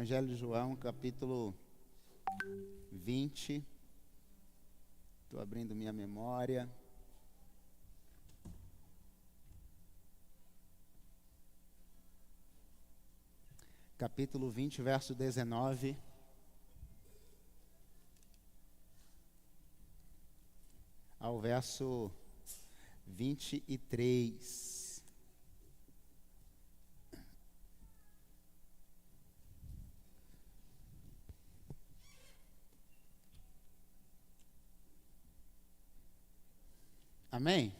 Evangelho de João, capítulo 20. Estou abrindo minha memória. Capítulo 20, verso 19. Ao verso 23. Amém?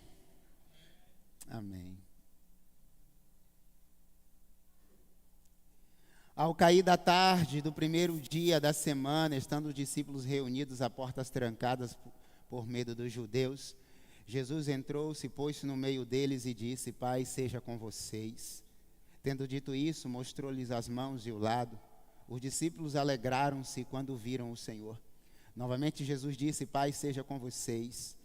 Amém. Ao cair da tarde do primeiro dia da semana, estando os discípulos reunidos a portas trancadas por medo dos judeus, Jesus entrou, se pôs no meio deles e disse: Pai, seja com vocês. Tendo dito isso, mostrou-lhes as mãos e o lado. Os discípulos alegraram-se quando viram o Senhor. Novamente Jesus disse: Pai, seja com vocês.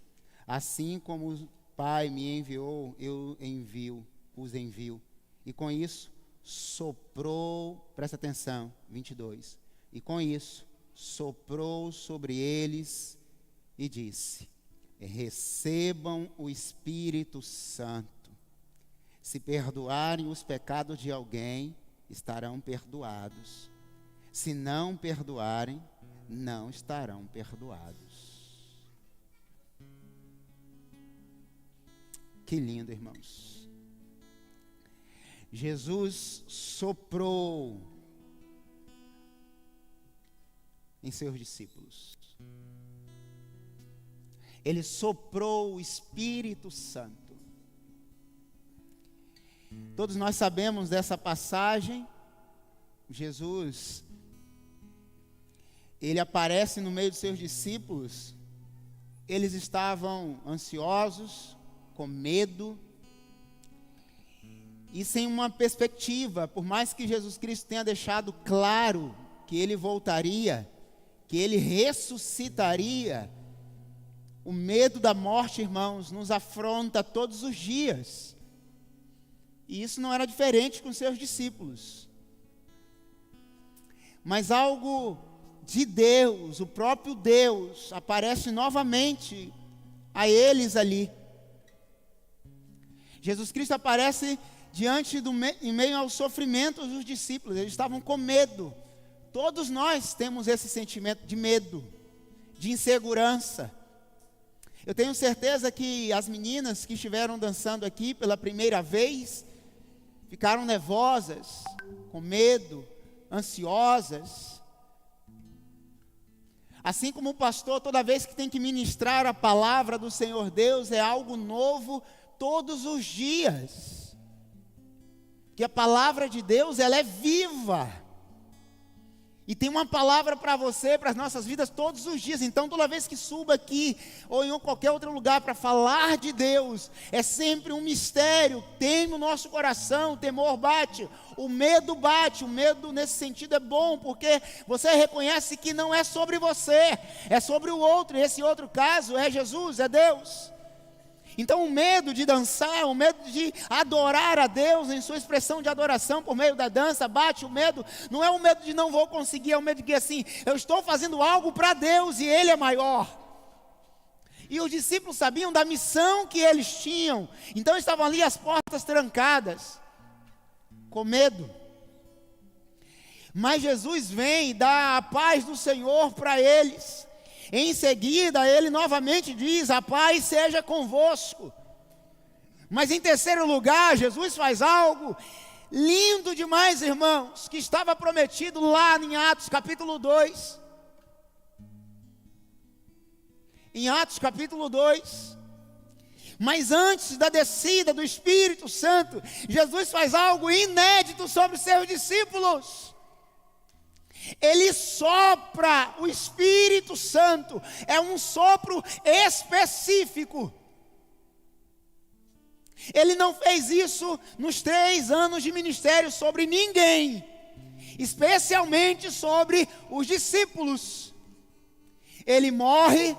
Assim como o Pai me enviou, eu os envio. E com isso, soprou, presta atenção, 22. E com isso, soprou sobre eles e disse: recebam o Espírito Santo. Se perdoarem os pecados de alguém, estarão perdoados. Se não perdoarem, não estarão perdoados. Que lindo, irmãos. Jesus soprou em seus discípulos. Ele soprou o Espírito Santo. Todos nós sabemos dessa passagem. Jesus, ele aparece no meio de seus discípulos. Eles estavam ansiosos, com medo e sem uma perspectiva. Por mais que Jesus Cristo tenha deixado claro que ele voltaria, que ele ressuscitaria, o medo da morte, irmãos, nos afronta todos os dias. E isso não era diferente com seus discípulos. Mas algo de Deus, o próprio Deus, aparece novamente a eles ali. Jesus Cristo aparece em meio ao sofrimento dos discípulos. Eles estavam com medo. Todos nós temos esse sentimento de medo, de insegurança. Eu tenho certeza que as meninas que estiveram dançando aqui pela primeira vez ficaram nervosas, com medo, ansiosas. Assim como o pastor, toda vez que tem que ministrar a palavra do Senhor Deus, é algo novo todos os dias. Que a palavra de Deus, ela é viva. E tem uma palavra para você, para as nossas vidas todos os dias. Então, toda vez que suba aqui ou em qualquer outro lugar para falar de Deus, é sempre um mistério. Teme o nosso coração, o temor bate, o medo nesse sentido é bom, porque você reconhece que não é sobre você, é sobre o outro. E esse outro caso é Jesus, é Deus. Então o medo de dançar, o medo de adorar a Deus em sua expressão de adoração por meio da dança, bate o medo, não é o medo de não vou conseguir, é o medo de que assim, eu estou fazendo algo para Deus e Ele é maior. E os discípulos sabiam da missão que eles tinham, então estavam ali as portas trancadas, com medo. Mas Jesus vem e dá a paz do Senhor para eles. Em seguida, ele novamente diz: a paz seja convosco. Mas em terceiro lugar, Jesus faz algo lindo demais, irmãos, que estava prometido lá em Atos capítulo 2. Em Atos capítulo 2. Mas antes da descida do Espírito Santo, Jesus faz algo inédito sobre os seus discípulos. Ele sopra o Espírito Santo, é um sopro específico. Ele não fez isso nos 3 anos de ministério sobre ninguém, especialmente sobre os discípulos. Ele morre,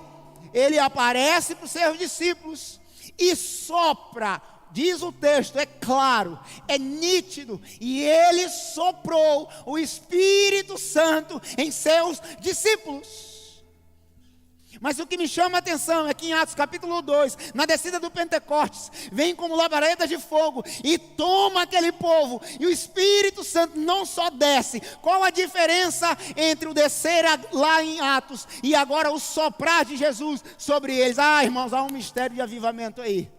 ele aparece para os seus discípulos e sopra diz o texto, é claro, é nítido, e ele soprou o Espírito Santo em seus discípulos. Mas o que me chama a atenção é que em Atos capítulo 2, na descida do Pentecostes, vem como labaredas de fogo e toma aquele povo, e o Espírito Santo não só desce. Qual a diferença entre o descer lá em Atos e agora o soprar de Jesus sobre eles? Irmãos, há um mistério de avivamento aí.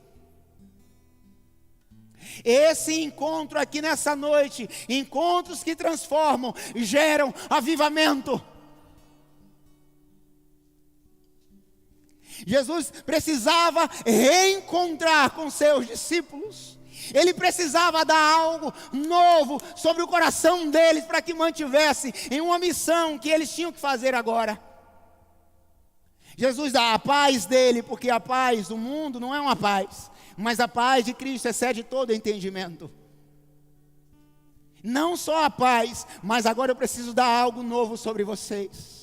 Esse encontro aqui nessa noite, encontros que transformam, geram avivamento. Jesus precisava reencontrar com seus discípulos. Ele precisava dar algo novo sobre o coração deles para que mantivesse em uma missão que eles tinham que fazer agora. Jesus dá a paz dele, porque a paz do mundo não é uma paz, mas a paz de Cristo excede todo entendimento. Não só a paz, mas agora eu preciso dar algo novo sobre vocês.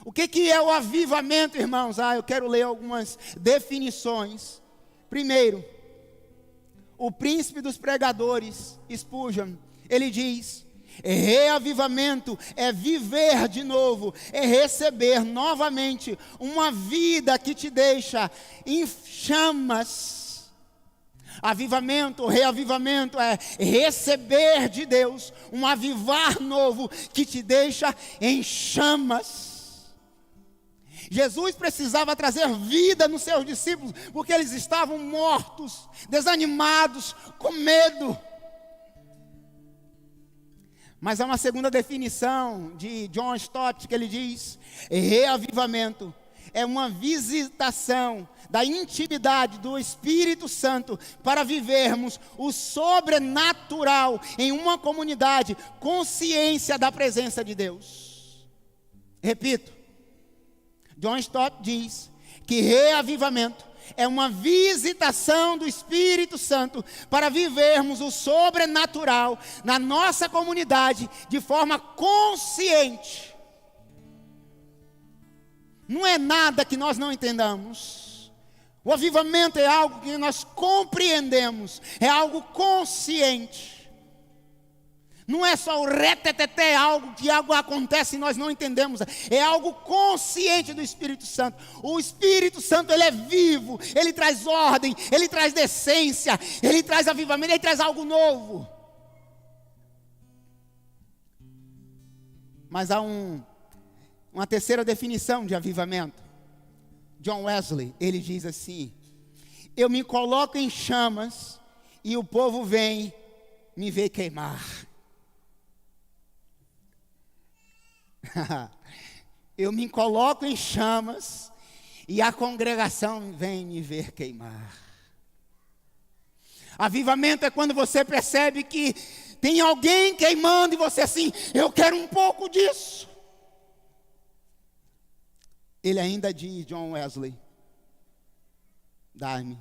O que é o avivamento, irmãos? Eu quero ler algumas definições. Primeiro, o príncipe dos pregadores, Spurgeon, ele diz: reavivamento é viver de novo, é receber novamente uma vida que te deixa em chamas. Avivamento, reavivamento é receber de Deus um avivar novo que te deixa em chamas. Jesus precisava trazer vida nos seus discípulos, porque eles estavam mortos, desanimados, com medo. Mas há uma segunda definição de John Stott, que ele diz: reavivamento é uma visitação da intimidade do Espírito Santo para vivermos o sobrenatural em uma comunidade, consciência da presença de Deus. Repito, John Stott diz que reavivamento é uma visitação do Espírito Santo para vivermos o sobrenatural na nossa comunidade de forma consciente. Não é nada que nós não entendamos. O avivamento é algo que nós compreendemos, é algo consciente. Não é só o reteteté, algo que algo acontece e nós não entendemos. É algo consciente do Espírito Santo. O Espírito Santo, ele é vivo. Ele traz ordem, ele traz decência, ele traz avivamento, ele traz algo novo. Mas há uma terceira definição de avivamento. John Wesley, ele diz assim: eu me coloco em chamas e o povo vem me ver queimar. Eu me coloco em chamas e a congregação vem me ver queimar. Avivamento é quando você percebe que tem alguém queimando e você assim: eu quero um pouco disso. Ele ainda diz, John Wesley, dá-me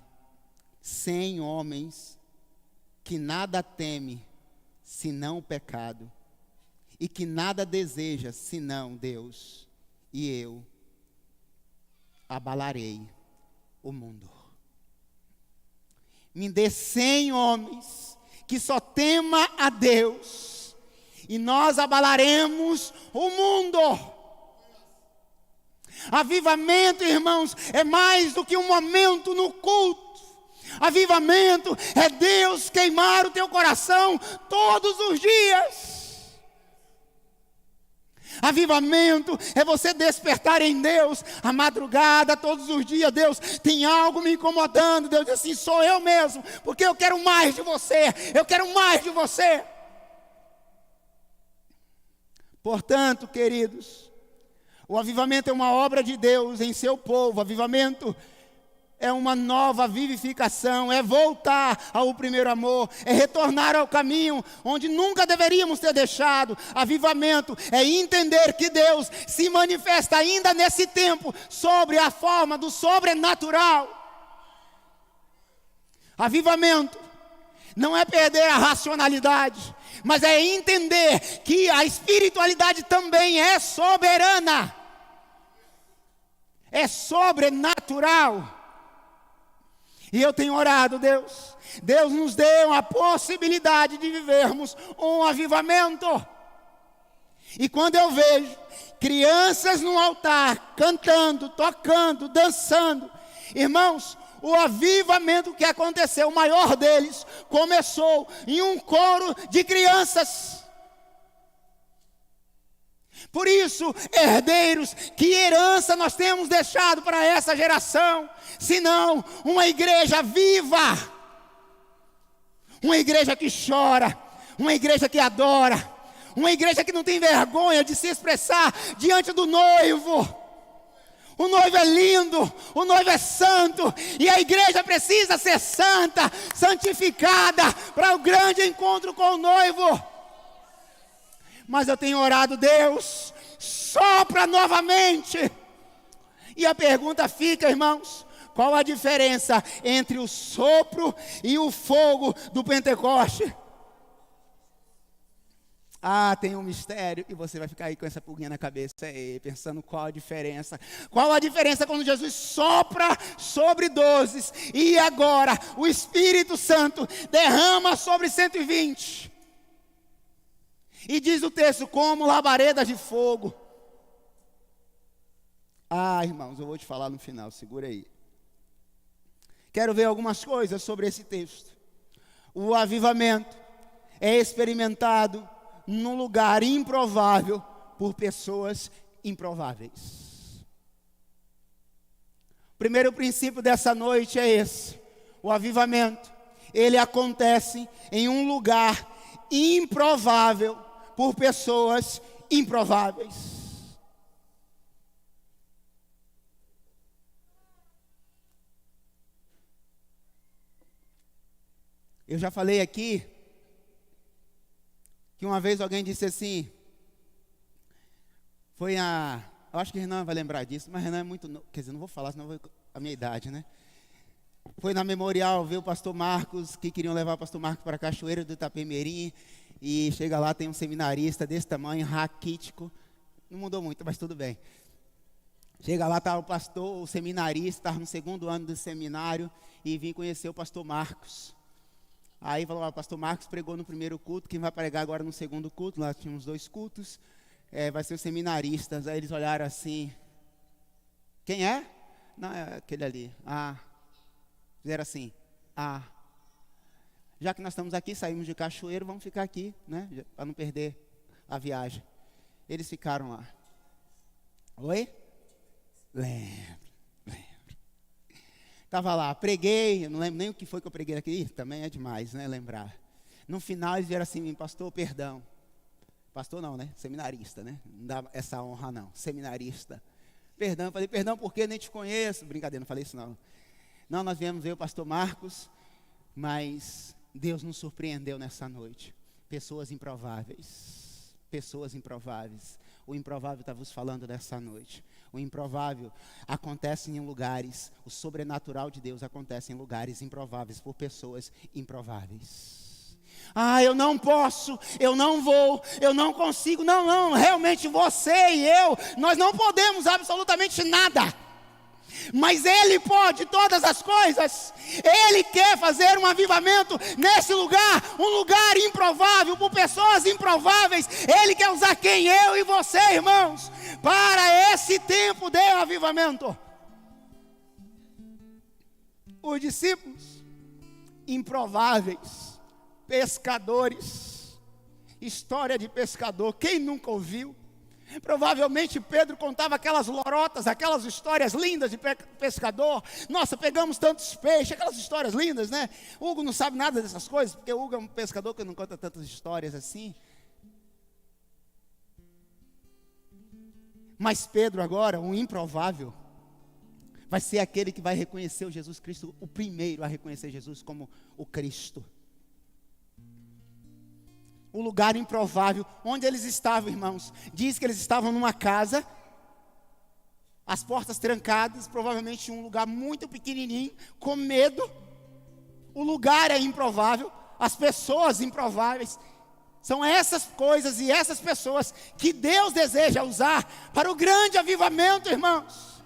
100 homens que nada teme senão o pecado, e que nada deseja senão Deus, e eu abalarei o mundo. Me dê 100 homens que só tema a Deus, e nós abalaremos o mundo. Avivamento, irmãos, é mais do que um momento no culto. Avivamento é Deus queimar o teu coração todos os dias. Avivamento é você despertar em Deus a madrugada, todos os dias. Deus, tem algo me incomodando. Deus diz assim: sou eu mesmo, porque eu quero mais de você. Eu quero mais de você. Portanto, queridos, o avivamento é uma obra de Deus em seu povo. Avivamento é uma nova vivificação, é voltar ao primeiro amor, é retornar ao caminho onde nunca deveríamos ter deixado. Avivamento é entender que Deus se manifesta ainda nesse tempo sobre a forma do sobrenatural. Avivamento não é perder a racionalidade, mas é entender que a espiritualidade também é soberana, é sobrenatural. E eu tenho orado, Deus nos deu a possibilidade de vivermos um avivamento. E quando eu vejo crianças no altar, cantando, tocando, dançando, irmãos, o avivamento que aconteceu, o maior deles, começou em um coro de crianças. Por isso, herdeiros, que herança nós temos deixado para essa geração, senão uma igreja viva, uma igreja que chora, uma igreja que adora, uma igreja que não tem vergonha de se expressar diante do noivo. O noivo é lindo, o noivo é santo, e a igreja precisa ser santa, santificada, para o grande encontro com o noivo. Mas eu tenho orado, Deus, sopra novamente. E a pergunta fica, irmãos, qual a diferença entre o sopro e o fogo do Pentecoste? Ah, tem um mistério, e você vai ficar aí com essa pulguinha na cabeça, pensando qual a diferença. Qual a diferença quando Jesus sopra sobre 12, e agora o Espírito Santo derrama sobre 120. E diz o texto, como labaredas de fogo. Ah, irmãos, eu vou te falar no final, segura aí. Quero ver algumas coisas sobre esse texto. O avivamento é experimentado num lugar improvável por pessoas improváveis. O primeiro princípio dessa noite é esse. O avivamento, ele acontece em um lugar improvável por pessoas improváveis. Eu já falei aqui que uma vez alguém disse assim, eu acho que o Renan vai lembrar disso, mas Renan é muito novo, quer dizer, não vou falar, senão a minha idade, né? Foi na Memorial ver o pastor Marcos, que queriam levar o pastor Marcos para a Cachoeira do Itapemirim, e chega lá, tem um seminarista desse tamanho, raquítico, não mudou muito, mas tudo bem. Chega lá, está o pastor, o seminarista, estava no segundo ano do seminário, e vim conhecer o pastor Marcos. Aí falou, o pastor Marcos pregou no primeiro culto, quem vai pregar agora no segundo culto, lá tínhamos 2 cultos, vai ser os seminaristas. Aí eles olharam assim, quem é? Não, é aquele ali. Fizeram assim, já que nós estamos aqui, saímos de Cachoeiro, vamos ficar aqui, né, para não perder a viagem. Eles ficaram lá. Oi? Lembro. Estava lá, preguei, eu não lembro nem o que foi que eu preguei aqui, também é demais, né, lembrar. No final eles vieram assim, pastor, perdão. Pastor não, né, seminarista, né, não dá essa honra não, seminarista. Perdão, eu falei, perdão porque nem te conheço. Brincadeira, não falei isso não. Não, nós viemos ver o pastor Marcos, mas Deus nos surpreendeu nessa noite. Pessoas improváveis, pessoas improváveis. O improvável está vos falando nessa noite. O improvável acontece em lugares, o sobrenatural de Deus acontece em lugares improváveis, por pessoas improváveis. Eu não posso, eu não vou, eu não consigo. Não, realmente você e eu, nós não podemos absolutamente nada. Mas Ele pode todas as coisas. Ele quer fazer um avivamento nesse lugar, um lugar improvável, por pessoas improváveis. Ele quer usar quem? Eu e você, irmãos, para esse tempo de avivamento. Os discípulos improváveis, pescadores, história de pescador, quem nunca ouviu? Provavelmente Pedro contava aquelas lorotas, aquelas histórias lindas de pescador. Nossa, pegamos tantos peixes, aquelas histórias lindas, né? Hugo não sabe nada dessas coisas, porque Hugo é um pescador que não conta tantas histórias assim. Mas Pedro agora, um improvável, vai ser aquele que vai reconhecer o Jesus Cristo, o primeiro a reconhecer Jesus como o Cristo. O lugar improvável, onde eles estavam, irmãos, diz que eles estavam numa casa, as portas trancadas, provavelmente em um lugar muito pequenininho, com medo. O lugar é improvável, as pessoas improváveis. São essas coisas e essas pessoas que Deus deseja usar para o grande avivamento, irmãos.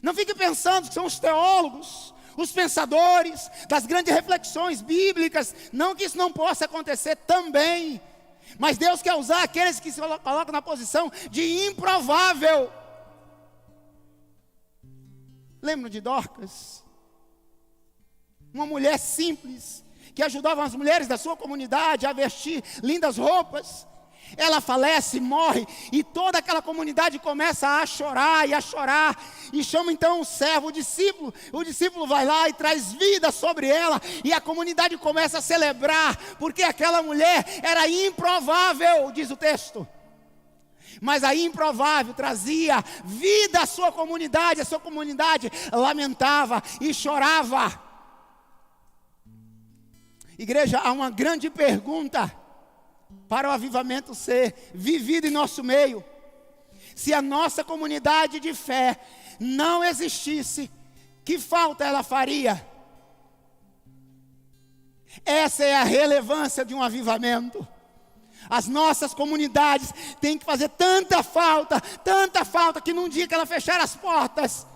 Não fique pensando que são os teólogos, os pensadores, das grandes reflexões bíblicas. Não que isso não possa acontecer também, mas Deus quer usar aqueles que se colocam na posição de improvável. Lembram de Dorcas? Uma mulher simples, que ajudava as mulheres da sua comunidade a vestir lindas roupas. Ela falece, morre, e toda aquela comunidade começa a chorar, e chama então o servo, o discípulo vai lá e traz vida sobre ela, e a comunidade começa a celebrar, porque aquela mulher era improvável, diz o texto, mas a improvável trazia vida à sua comunidade, a sua comunidade lamentava e chorava. Igreja, há uma grande pergunta para o avivamento ser vivido em nosso meio. Se a nossa comunidade de fé não existisse, que falta ela faria? Essa é a relevância de um avivamento. As nossas comunidades têm que fazer tanta falta, que num dia que ela fechar as portas,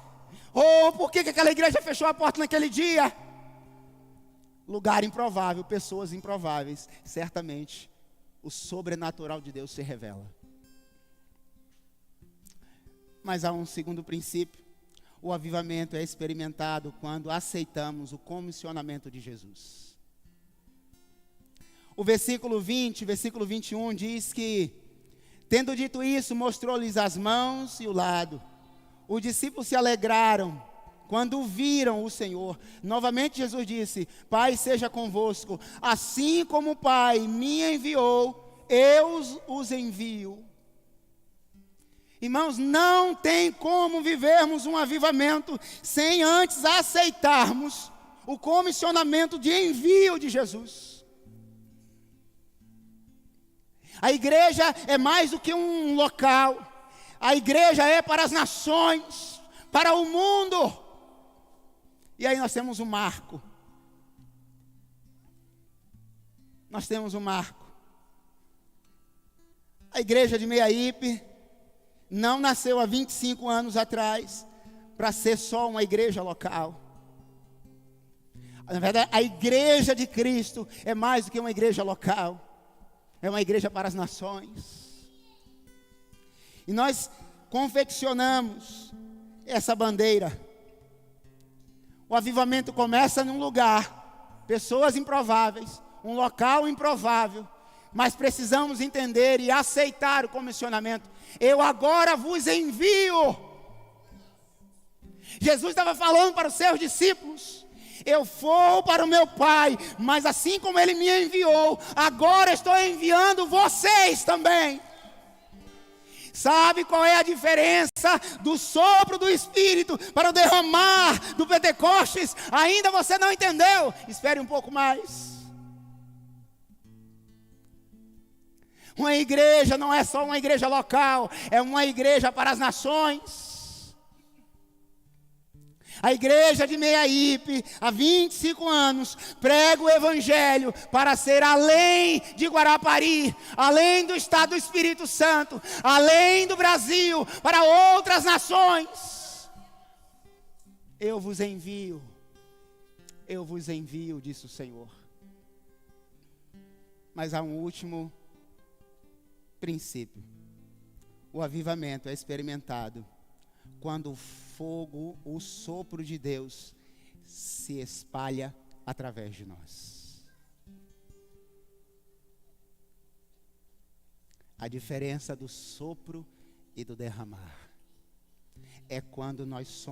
por que aquela igreja fechou a porta naquele dia? Lugar improvável, pessoas improváveis, certamente o sobrenatural de Deus se revela. Mas há um segundo princípio. O avivamento é experimentado quando aceitamos o comissionamento de Jesus. O versículo 20, versículo 21 diz que, tendo dito isso, mostrou-lhes as mãos e o lado. Os discípulos se alegraram quando viram o Senhor. Novamente Jesus disse: Pai seja convosco, assim como o Pai me enviou, eu os envio. Irmãos, não tem como vivermos um avivamento sem antes aceitarmos o comissionamento de envio de Jesus. A igreja é mais do que um local. A igreja é para as nações, para o mundo. E aí nós temos um marco. Nós temos um marco. A igreja de Meiaípe não nasceu há 25 anos atrás para ser só uma igreja local. Na verdade, a igreja de Cristo é mais do que uma igreja local. É uma igreja para as nações. E nós confeccionamos essa bandeira. O avivamento começa num lugar, pessoas improváveis, um local improvável, mas precisamos entender e aceitar o comissionamento. Eu agora vos envio. Jesus estava falando para os seus discípulos: eu vou para o meu Pai, mas assim como Ele me enviou, agora estou enviando vocês também. Sabe qual é a diferença do sopro do Espírito para o derramar do Pentecostes? Ainda você não entendeu? Espere um pouco mais. Uma igreja não é só uma igreja local, é uma igreja para as nações. A igreja de Meiaípe, há 25 anos, prega o evangelho para ser além de Guarapari, além do estado do Espírito Santo, além do Brasil, para outras nações. Eu vos envio, disse o Senhor. Mas há um último princípio. O avivamento é experimentado quando o fogo, o sopro de Deus se espalha através de nós. A diferença do sopro e do derramar é quando nós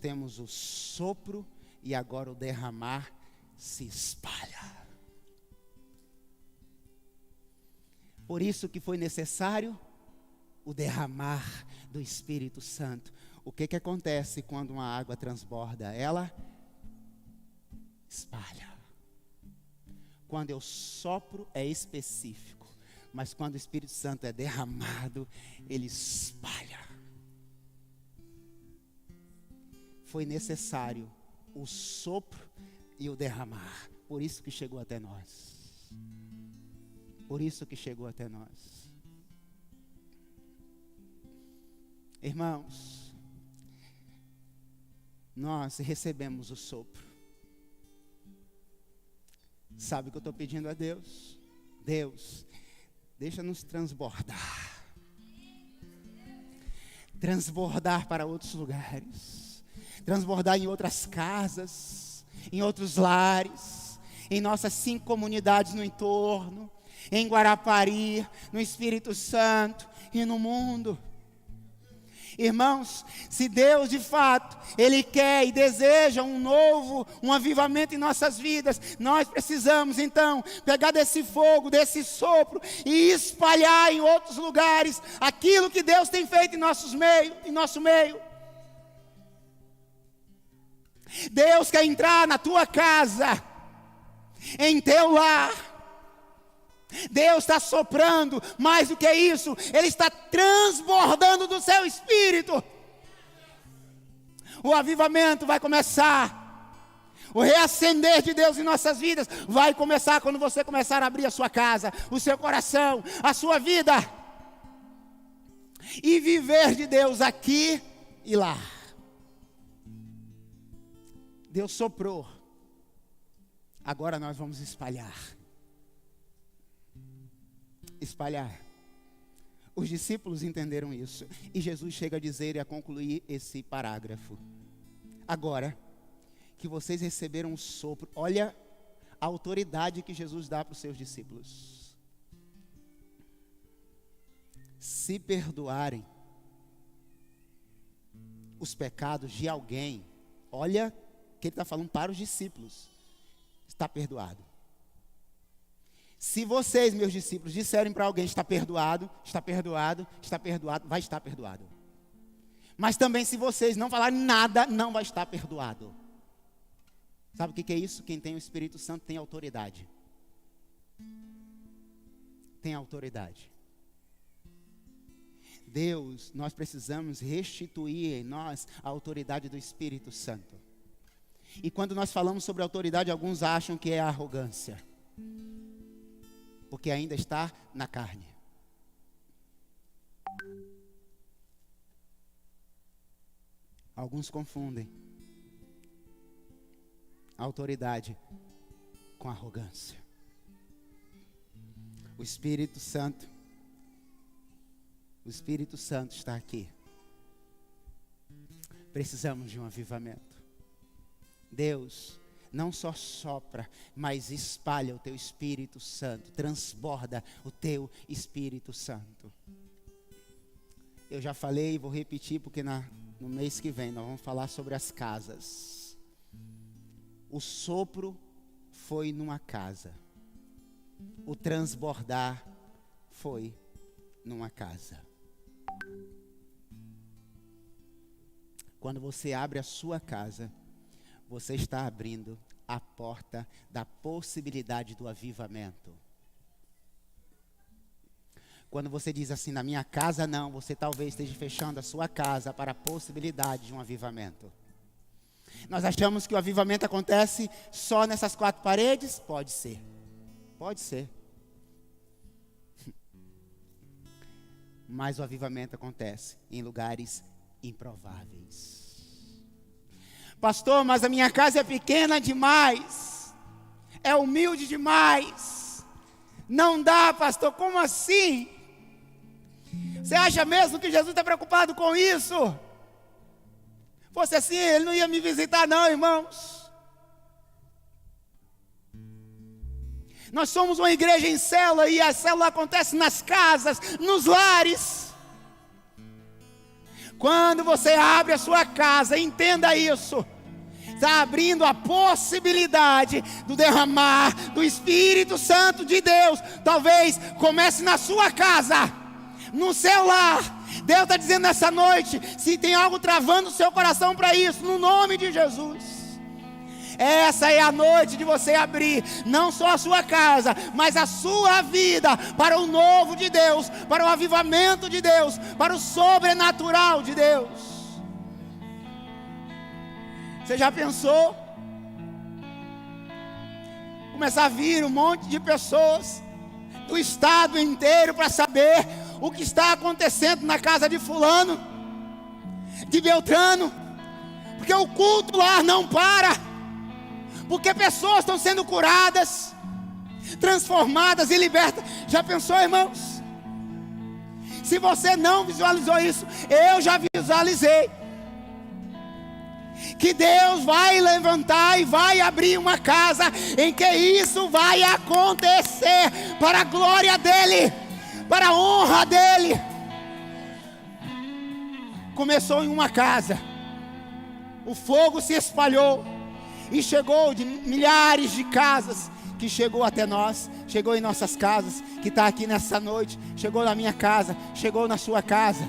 temos o sopro e agora o derramar se espalha. Por isso que foi necessário o derramar do Espírito Santo. O que acontece quando uma água transborda? Ela espalha. Quando eu sopro é específico, mas quando o Espírito Santo é derramado, ele espalha. Foi necessário o sopro e o derramar. Por isso que chegou até nós. Por isso que chegou até nós. Irmãos, nós recebemos o sopro. Sabe o que eu estou pedindo a Deus? Deus, deixa-nos transbordar. Transbordar para outros lugares. Transbordar em outras casas, em outros lares, em nossas 5 comunidades no entorno, em Guarapari, no Espírito Santo e no mundo. Irmãos, se Deus de fato, Ele quer e deseja um avivamento em nossas vidas, nós precisamos então pegar desse fogo, desse sopro e espalhar em outros lugares aquilo que Deus tem feito em nosso meio. Deus quer entrar na tua casa, em teu lar. Deus está soprando, mais do que isso, Ele está transbordando do seu espírito. O avivamento vai começar, o reacender de Deus em nossas vidas vai começar quando você começar a abrir a sua casa, o seu coração, a sua vida, e viver de Deus aqui e lá. Deus soprou, agora nós vamos espalhar. Os discípulos entenderam isso. E Jesus chega a dizer e a concluir esse parágrafo. Agora que vocês receberam o sopro, olha a autoridade que Jesus dá para os seus discípulos. Se perdoarem os pecados de alguém, olha que Ele está falando para os discípulos, está perdoado. Se vocês, meus discípulos, disserem para alguém, está perdoado, está perdoado, está perdoado, vai estar perdoado. Mas também se vocês não falarem nada, não vai estar perdoado. Sabe o que é isso? Quem tem o Espírito Santo tem autoridade. Tem autoridade. Deus, nós precisamos restituir em nós a autoridade do Espírito Santo. E quando nós falamos sobre autoridade, alguns acham que é arrogância. Porque ainda está na carne. Alguns confundem a autoridade com arrogância. O Espírito Santo está aqui. Precisamos de um avivamento. Deus não só sopra, mas espalha o teu Espírito Santo, transborda o teu Espírito Santo. Eu já falei e vou repetir porque no mês que vem nós vamos falar sobre as casas. O sopro foi numa casa, o transbordar foi numa casa. Quando você abre a sua casa, você está abrindo a porta da possibilidade do avivamento. Quando você diz assim, na minha casa não, você talvez esteja fechando a sua casa para a possibilidade de um avivamento. Nós achamos que o avivamento acontece só nessas 4 paredes? Pode ser. Pode ser. Mas o avivamento acontece em lugares improváveis. Pastor, mas a minha casa é pequena demais, é humilde demais, não dá, pastor, como assim? Você acha mesmo que Jesus está preocupado com isso? Fosse assim, Ele não ia me visitar não, irmãos. Nós somos uma igreja em célula e a célula acontece nas casas, nos lares. Quando você abre a sua casa, entenda isso. Está abrindo a possibilidade do derramar do Espírito Santo de Deus. Talvez comece na sua casa, no seu lar. Deus está dizendo nessa noite, se tem algo travando o seu coração para isso, no nome de Jesus. Essa é a noite de você abrir, não só a sua casa, mas a sua vida para o novo de Deus, para o avivamento de Deus, para o sobrenatural de Deus. Você já pensou? Começar a vir um monte de pessoas do estado inteiro para saber o que está acontecendo na casa de fulano, de Beltrano, Porque o culto lá não para. Porque pessoas estão sendo curadas, transformadas e libertas. Já pensou, irmãos? Se você não visualizou isso, eu já visualizei. Que Deus vai levantar e vai abrir uma casa em que isso vai acontecer para a glória dEle, para a honra dEle. Começou em uma casa, o fogo se espalhou e chegou de milhares de casas, que chegou até nós, chegou em nossas casas, que está aqui nessa noite, chegou na minha casa, chegou na sua casa.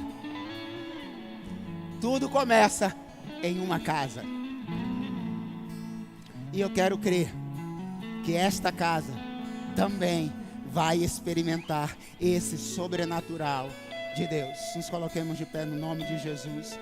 Tudo começa em uma casa. E eu quero crer que esta casa também vai experimentar esse sobrenatural de Deus. Nos coloquemos de pé no nome de Jesus.